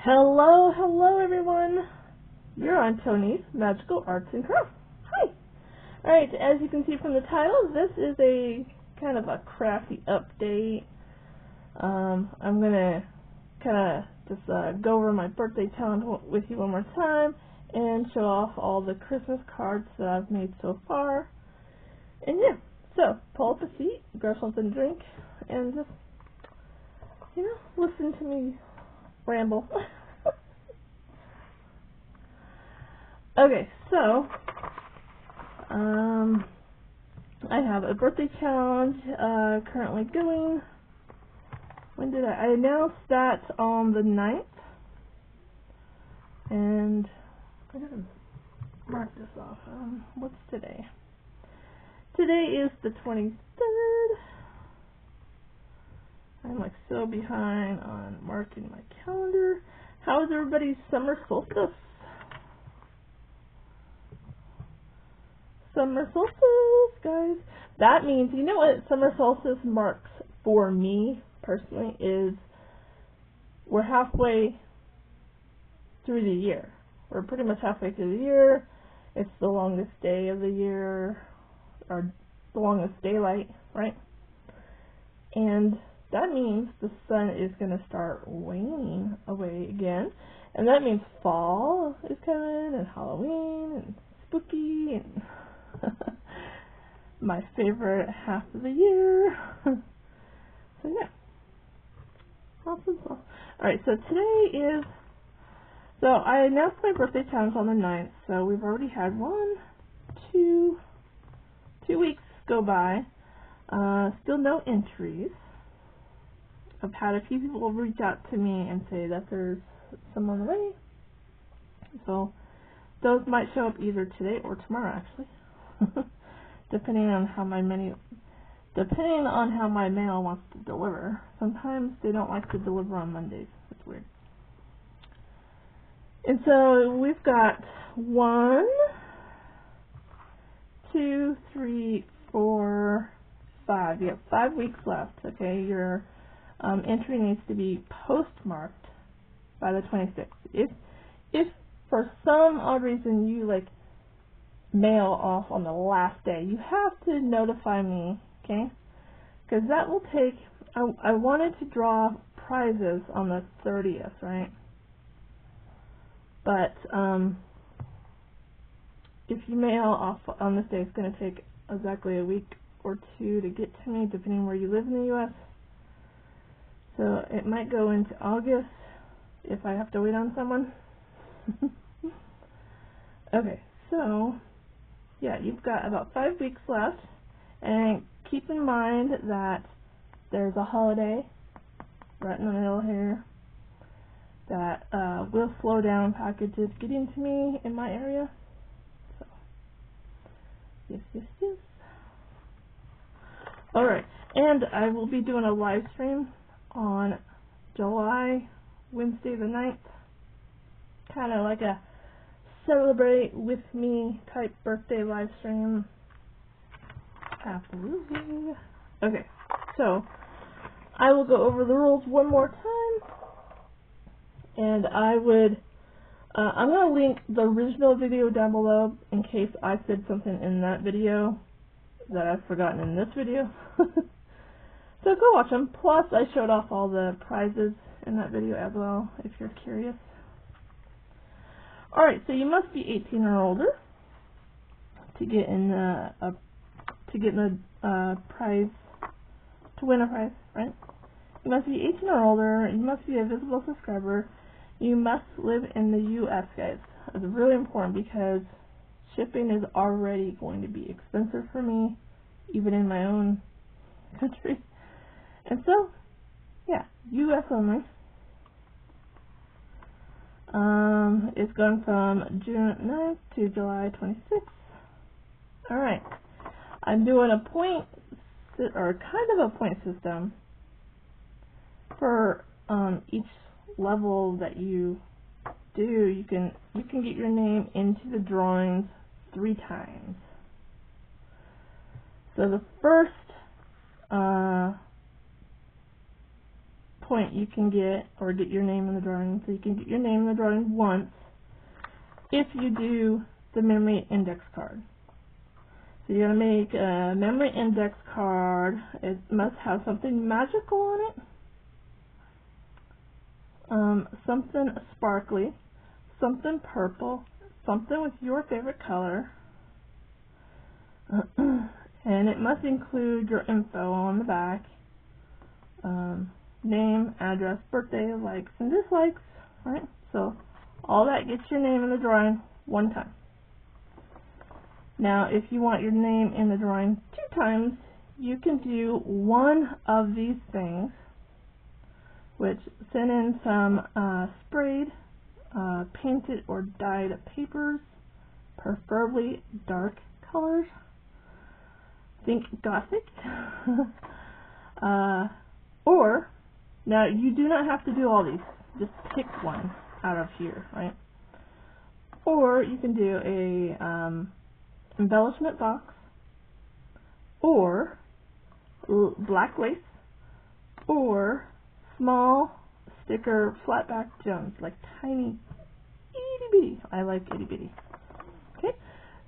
Hello, hello everyone. You're on Tony's Magical Arts and Crafts. Hi. Alright, as you can see from the title, this is a kind of a crafty update. I'm going to kind of just go over my birthday challenge with you one more time and show off all the Christmas cards that I've made so far. And yeah, so pull up a seat, grab something to drink, and just, listen to me ramble. Okay, so I have a birthday challenge currently going. When did I announced that on the 9th, and I gotta mark this off. What's today? Today is the 23rd. I'm like so behind on marking my calendar. How is everybody's summer solstice? Summer solstice, guys. That means, you know what summer solstice marks for me personally is we're halfway through the year. We're pretty much halfway through the year. It's the longest day of the year, or the longest daylight, right? And that means the sun is going to start waning away again. And that means fall is coming, and Halloween, and spooky, and my favorite half of the year. So yeah. Awesome. Alright, so today is, so I announced my birthday challenge on the 9th, so we've already had 2 weeks go by. Still no entries. I've had a few people reach out to me and say that there's some on the way. So those might show up either today or tomorrow, actually. depending on how my mail wants to deliver. Sometimes they don't like to deliver on Mondays. It's weird. And so we've got 1, 2, 3, 4, 5. You have 5 weeks left. Okay, your entry needs to be postmarked by the 26th. If for some odd reason you mail off on the last day, you have to notify me, okay? Because that will take, I wanted to draw prizes on the 30th, right? But if you mail off on this day, it's going to take exactly a week or 2 to get to me, depending where you live in the U.S. So it might go into August if I have to wait on someone. Okay, so yeah, you've got about 5 weeks left, and keep in mind that there's a holiday right in the middle here that will slow down packages getting to me in my area. So, yes. Alright, and I will be doing a live stream on Wednesday the 9th, kind of like a celebrate with me type birthday live stream. Absolutely. Okay, so I will go over the rules one more time, and I'm going to link the original video down below in case I said something in that video that I've forgotten in this video. So go watch them. Plus, I showed off all the prizes in that video as well, if you're curious. Alright, so you must be 18 or older to get in the prize, to win a prize, right? You must be 18 or older. You must be a visible subscriber. You must live in the U.S., guys. It's really important because shipping is already going to be expensive for me, even in my own country. And so, yeah, U.S. only. It's going from June 9th to July 26th. Alright. I'm doing a point, or kind of a point system for each level that you do. You can get your name into the drawings 3 times. So the first point you can get your name in the drawing. So you can get your name in the drawing once if you do the memory index card. So you're going to make a memory index card. It must have something magical on it. Something sparkly, something purple, something with your favorite color, and it must include your info on the back, name, address, birthday, likes and dislikes, right? So all that gets your name in the drawing one time. Now if you want your name in the drawing 2 times, you can do one of these things, which send in some sprayed, painted or dyed papers, preferably dark colors. Think Gothic. Or, now you do not have to do all these, just pick one out of here, right? Or you can do a embellishment box, or black lace, or small sticker flat back gems, like tiny itty bitty. I like itty bitty. Okay,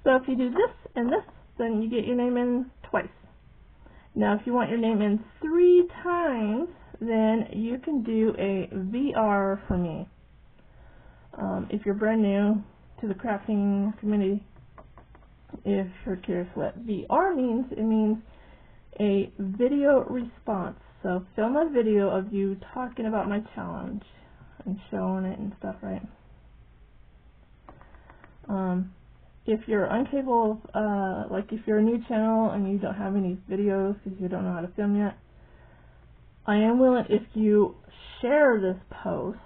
so if you do this and this, then you get your name in twice. Now if you want your name in 3 times, then you can do a VR for me. If you're brand new to the crafting community, if you're curious what VR means, it means a video response. So film a video of you talking about my challenge and showing it and stuff, right? If you're incapable of, like if you're a new channel and you don't have any videos because you don't know how to film yet, I am willing if you share this post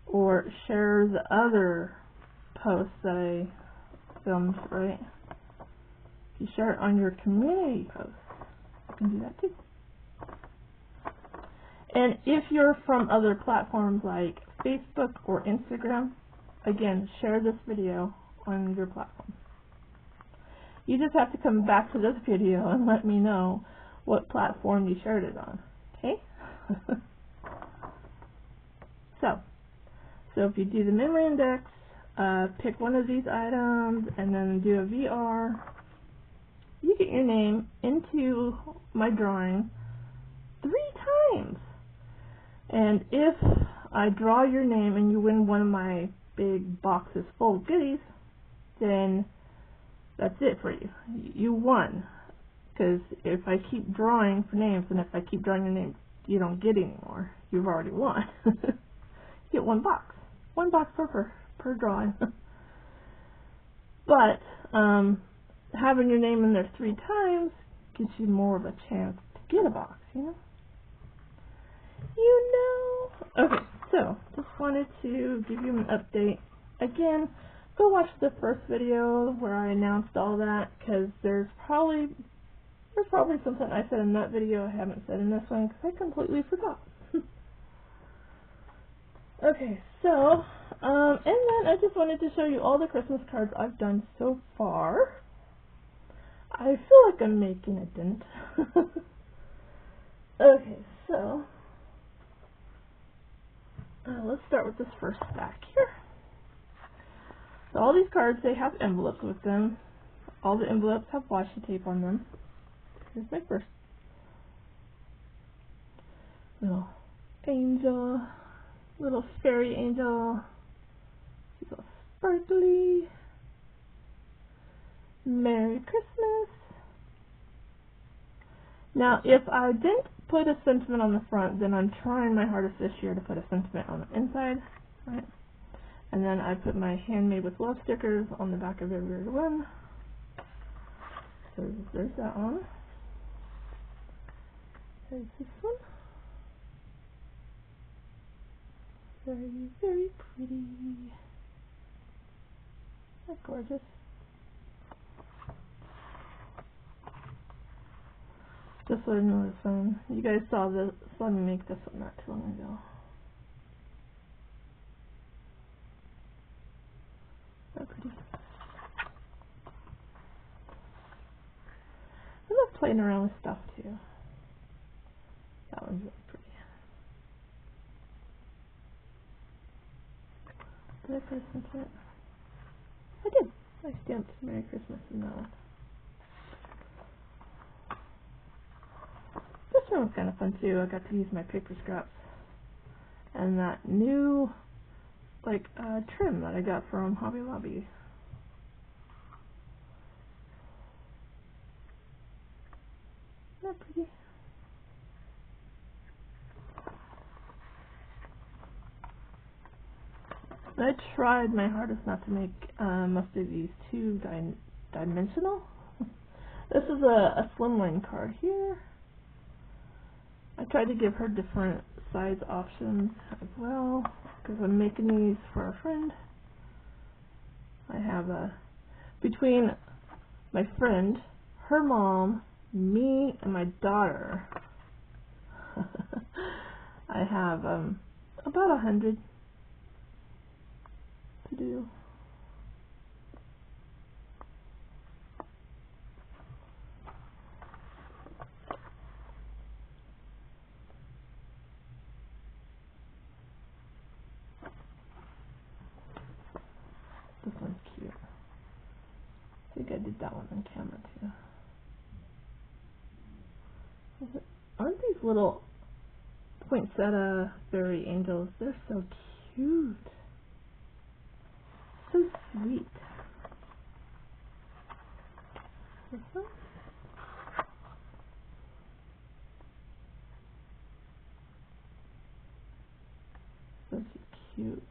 or share the other posts that I filmed, right? If you share it on your community post, you can do that too. And if you're from other platforms like Facebook or Instagram, again, share this video on your platform. You just have to come back to this video and let me know what platform you shared it on, okay? So if you do the memory index, pick one of these items and then do a VR, you get your name into my drawing 3 times. And if I draw your name and you win one of my big boxes full of goodies, then that's it for you. You won. Because if I keep drawing for names, and if I keep drawing your name, you don't get any more. You've already won. You get 1 box. 1 box per drawing. But having your name in there 3 times gives you more of a chance to get a box, you know? Okay, so just wanted to give you an update. Again, go watch the first video where I announced all that, because there's probably something I said in that video I haven't said in this one because I completely forgot. Okay, so and then I just wanted to show you all the Christmas cards I've done so far. I feel like I'm making a dent. Okay, so let's start with this first stack here. So all these cards, they have envelopes with them. All the envelopes have washi tape on them. Here's my first little angel, little fairy angel. She's all sparkly. Merry Christmas. Now, if I didn't put a sentiment on the front, then I'm trying my hardest this year to put a sentiment on the inside, right? And then I put my handmade with love stickers on the back of every one. So there's that one. There's this one. Very, very pretty. That's gorgeous. Just so I know this one. You guys saw this. Let me make this one not too long ago. So pretty. I love playing around with stuff too. That one's really pretty. Did I put a sentiment? I did. I stamped Merry Christmas in that one. This one was kind of fun too. I got to use my paper scraps and that new trim that I got from Hobby Lobby. Isn't that pretty? I tried my hardest not to make most of these two-dimensional. This is a slimline card here. I tried to give her different size options as well, because I'm making these for a friend. I have between my friend, her mom, me, and my daughter, I have about 100 to do. This one's cute. I think I did that one on camera too. Aren't these little poinsettia fairy angels? They're so cute. So sweet. This one? So cute.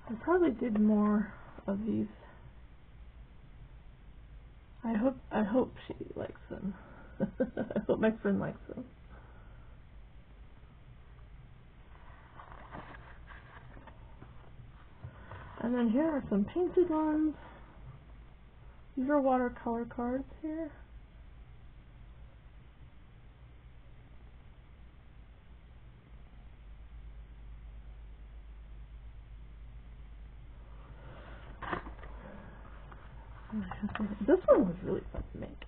I probably did more of these. I hope she likes them. I hope my friend likes them. And then here are some painted ones. These are watercolor cards here. This one was really fun to make.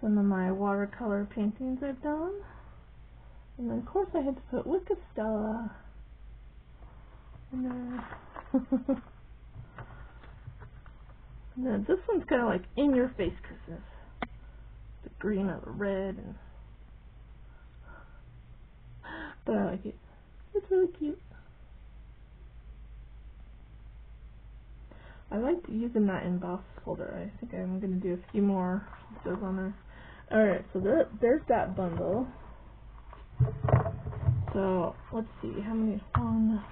Some of my watercolor paintings I've done. And then of course I had to put Wick of Stella in there. And then this one's kind of like in your face Christmas. The green or the red. But I like it. It's really cute. I liked using that emboss folder. I think I'm going to do a few more of those on there. Alright, so there's that bundle. So, let's see, how many? 1,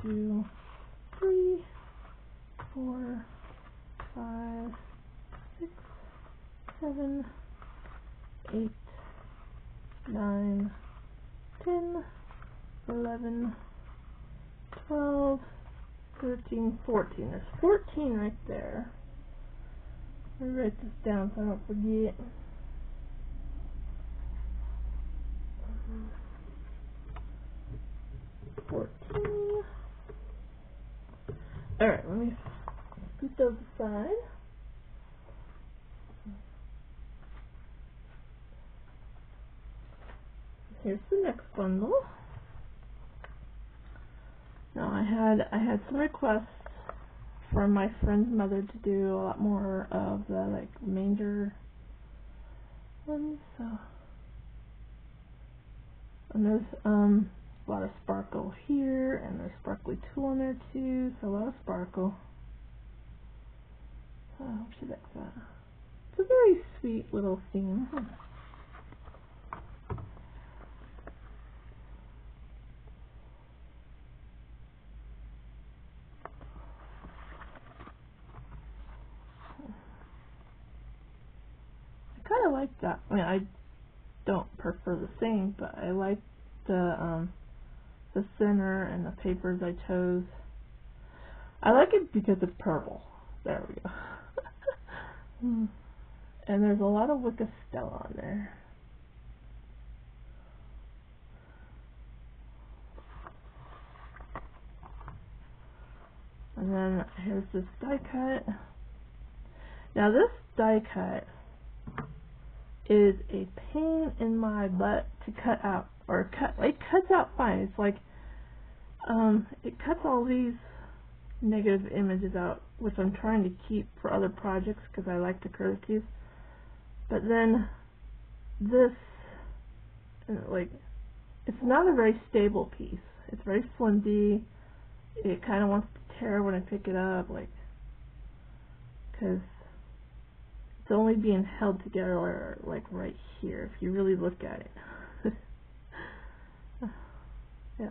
2, 3, 4, 5, 6, 7, 8, 9, 10, 11, 12, 13, 14. There's 14 right there. Let me write this down so I don't forget. Alright, let me put those aside. Here's the next bundle. Now I had some requests from my friend's mother to do a lot more of the manger ones, so and there's a lot of sparkle here, and there's sparkly tulle on there too, so a lot of sparkle. So I hope she likes that. It's a very sweet little theme. I kind of like that. I mean, I don't prefer the same, but I like the center and the papers I chose. I like it because it's purple. There we go. And there's a lot of Wick of Stella on there. And then here's this die cut. Now this die cut is a pain in my butt to cut out, or it cuts out fine. It's like, it cuts all these negative images out, which I'm trying to keep for other projects because I like the curvature. But then this, like, it's not a very stable piece. It's very flimsy. It kind of wants to tear when I pick it up, like, because it's only being held together, like, right here, if you really look at it. Yeah.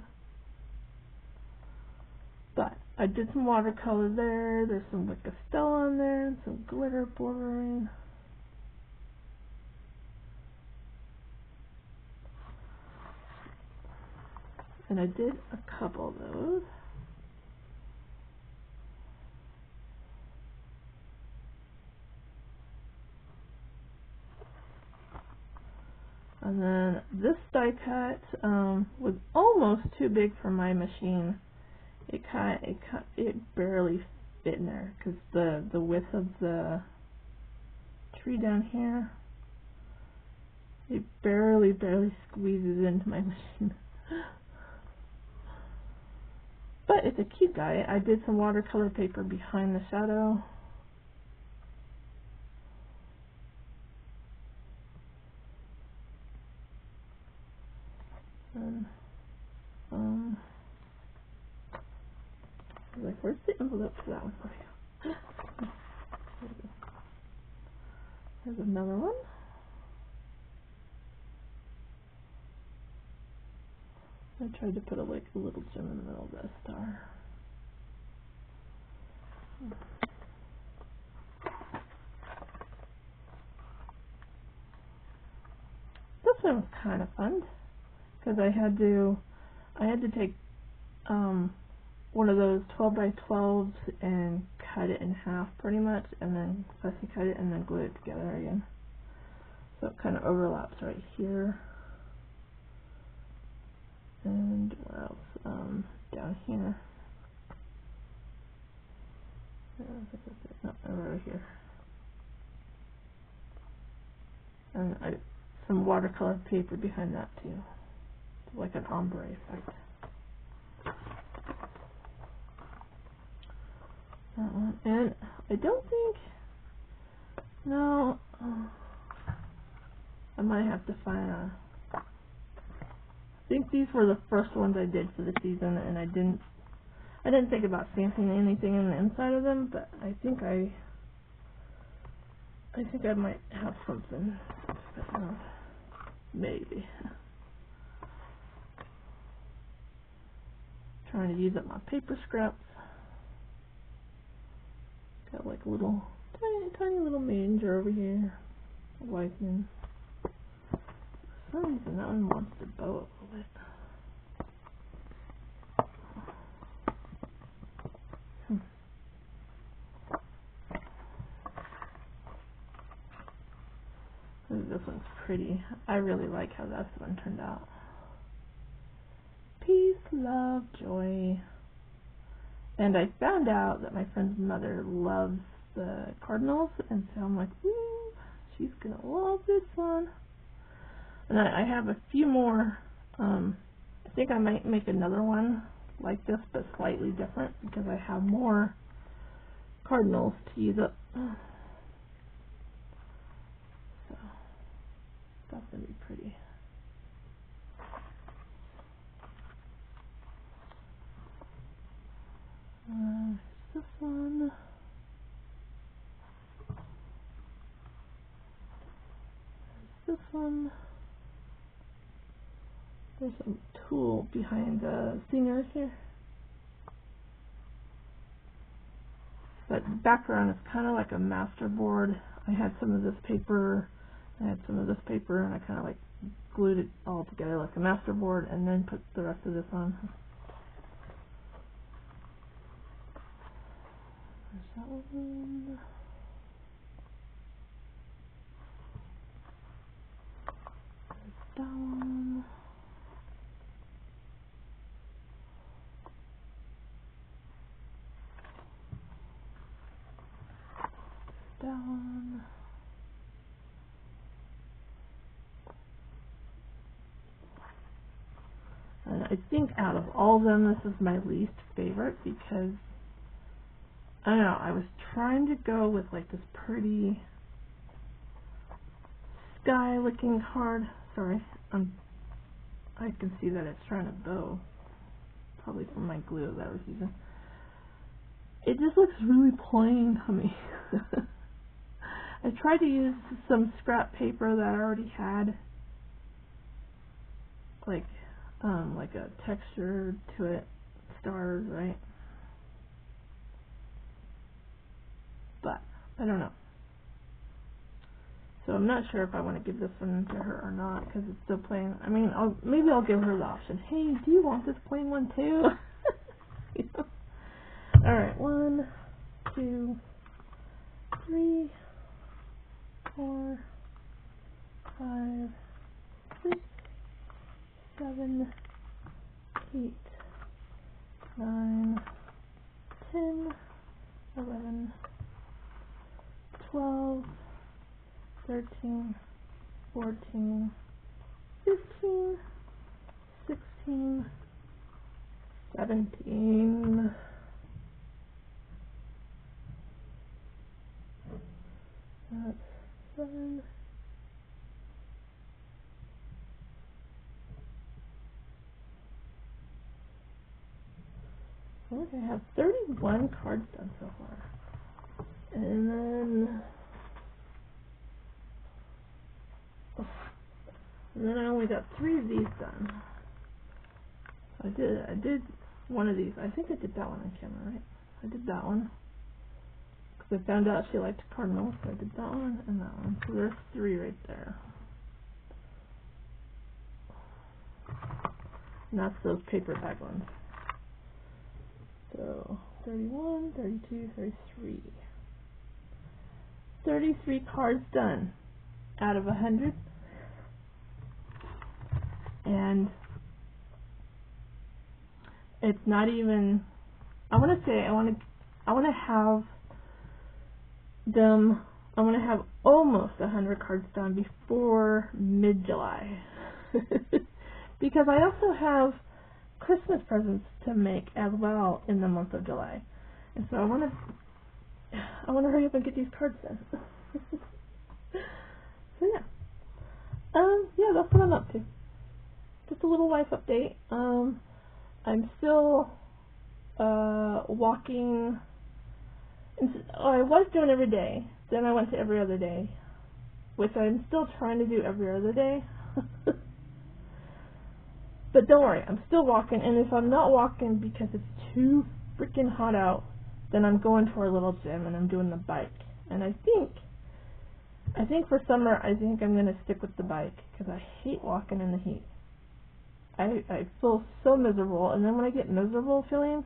But I did some watercolor there. There's some Wicked Stella on there, and some glitter bordering. And I did a couple of those. And then this die cut was almost too big for my machine. It barely fit in there because the width of the tree down here, it barely squeezes into my machine. But it's a cute guy. I did some watercolor paper behind the shadow. And, like, where's the envelope for that one? Oh, yeah. There's another one. I tried to put a little gem in the middle of that star. This one was kind of fun because I had to take one of those 12 by 12s and cut it in half pretty much, and then fussy cut it and then glue it together again. So it kind of overlaps right here. And where else? Down here. No, over here. And some watercolor paper behind that too, like an ombre effect. That one. And I don't think, no, I might have to find I think these were the first ones I did for the season, and I didn't think about stamping anything in the inside of them, but I think I might have something, but no, maybe. Trying to use up my paper scraps. Got like a little tiny little manger over here. Whitening. For some reason that one wants to bow a little bit. This one's pretty. I really like how this one turned out. Peace, love, joy. And I found out that my friend's mother loves the cardinals, and so I'm like, ooh, she's gonna love this one. And I have a few more. I think I might make another one like this, but slightly different, because I have more cardinals to use up. So that's gonna be pretty. This one. This one. There's a tool behind the singers here. But the background is kind of like a masterboard. I had some of this paper, and I kind of like glued it all together like a masterboard, and then put the rest of this on. There's that one. There's that one. down. And I think out of all of them, this is my least favorite because, I don't know, I was trying to go with like this pretty sky looking card. Sorry, I can see that it's trying to bow. Probably from my glue that I was using. It just looks really plain to me. I tried to use some scrap paper that I already had, like a texture to it, stars, right? But I don't know. So I'm not sure if I want to give this one to her or not because it's still plain. I mean, maybe I'll give her the option. Hey, do you want this plain one too? You know? All right, 1, 2, 3, 4, 5, 6, 7, 8, 9, 10, 11, 12, 13, 14, 15, 16, 17. That's 7. I think I have 31 cards done so far. And then I only got 3 of these done. I did one of these. I think I did that one on camera, right? I did that one. Because I found out she liked cardinals, so I did that one and that one. So there's 3 right there. And that's those paper bag ones. So 31, 32, 33. 33 cards done out of 100. And it's not even, I want to say I want to have them, I want to have almost 100 cards done before mid-July. Because I also have Christmas presents to make as well in the month of July. And so I want to hurry up and get these cards done. So yeah. Yeah, that's what I'm up to. Just a little life update. I'm still walking. I was doing every day. Then I went to every other day, which I'm still trying to do every other day. But don't worry, I'm still walking. And if I'm not walking because it's too freaking hot out, then I'm going to our little gym and I'm doing the bike. And I think for summer, I think I'm going to stick with the bike because I hate walking in the heat. I feel so miserable, and then when I get miserable feeling,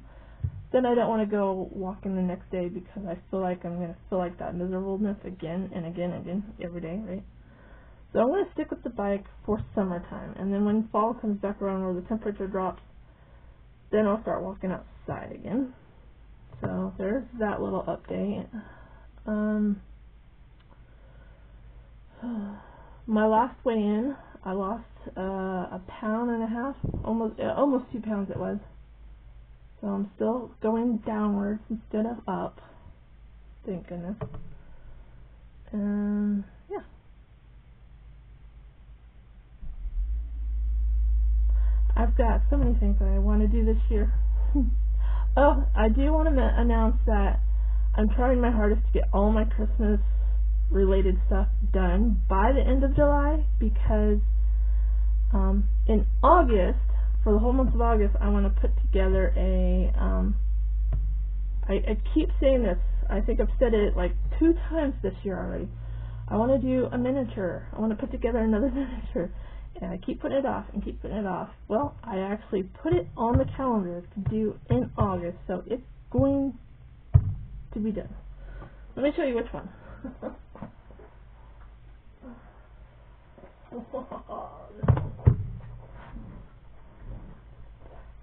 then I don't want to go walking the next day because I feel like I'm going to feel like that miserableness again and again and again every day, right? So I'm going to stick with the bike for summertime, and then when fall comes back around where the temperature drops, then I'll start walking outside again. So there's that little update. My last weigh-in, I lost 1.5 pounds, almost 2 pounds it was. So I'm still going downwards instead of up. Thank goodness. Yeah. I've got so many things that I want to do this year. Oh, I do want to announce that I'm trying my hardest to get all my Christmas related stuff done by the end of July because in August, for the whole month of August, I want to put together a I keep saying this, I think I've said it like 2 times this year already. I want to do a miniature. I want to put together another miniature. And I keep putting it off and keep putting it off. Well, I actually put it on the calendar to do in August, so it's going to be done. Let me show you which one.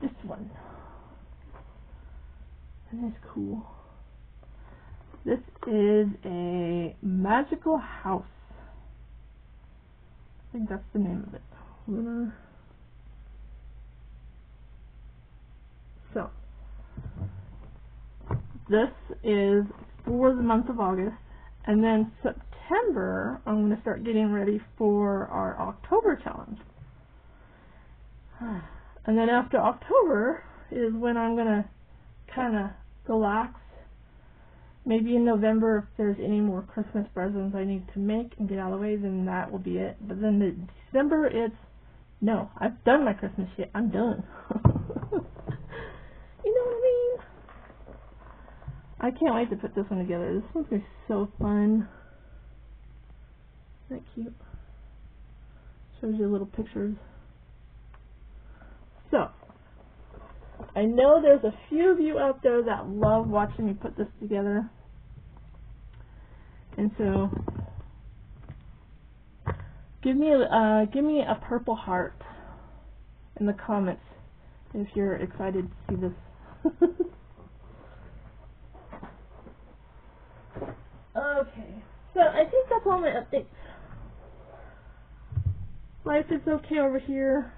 This one. Isn't this cool? This is a magical house. I think that's the name of it. Lunar. So, this is for the month of August, and then September, I'm going to start getting ready for our October challenge. And then after October is when I'm going to kind of relax. Maybe in November, if there's any more Christmas presents I need to make and get out of the way, then that will be it. But then in December, it's, no, I've done my Christmas shit. I'm done. You know what I mean? I can't wait to put this one together. This one's going to be so fun. Isn't that cute? Shows you little pictures. So, I know there's a few of you out there that love watching me put this together. And so, give me a purple heart in the comments if you're excited to see this. Okay, so I think that's all my updates. Life is okay over here.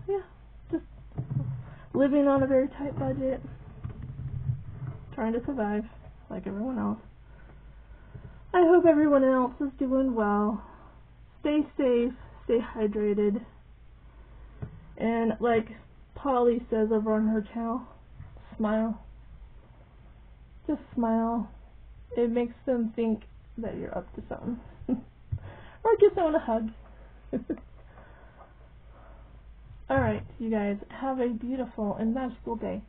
Yeah, just living on a very tight budget, trying to survive like everyone else. I hope everyone else is doing well. Stay safe, stay hydrated, and like Polly says over on her channel, smile. Just smile. It makes them think that you're up to something. Or give someone a hug. Alright, you guys, have a beautiful and magical day.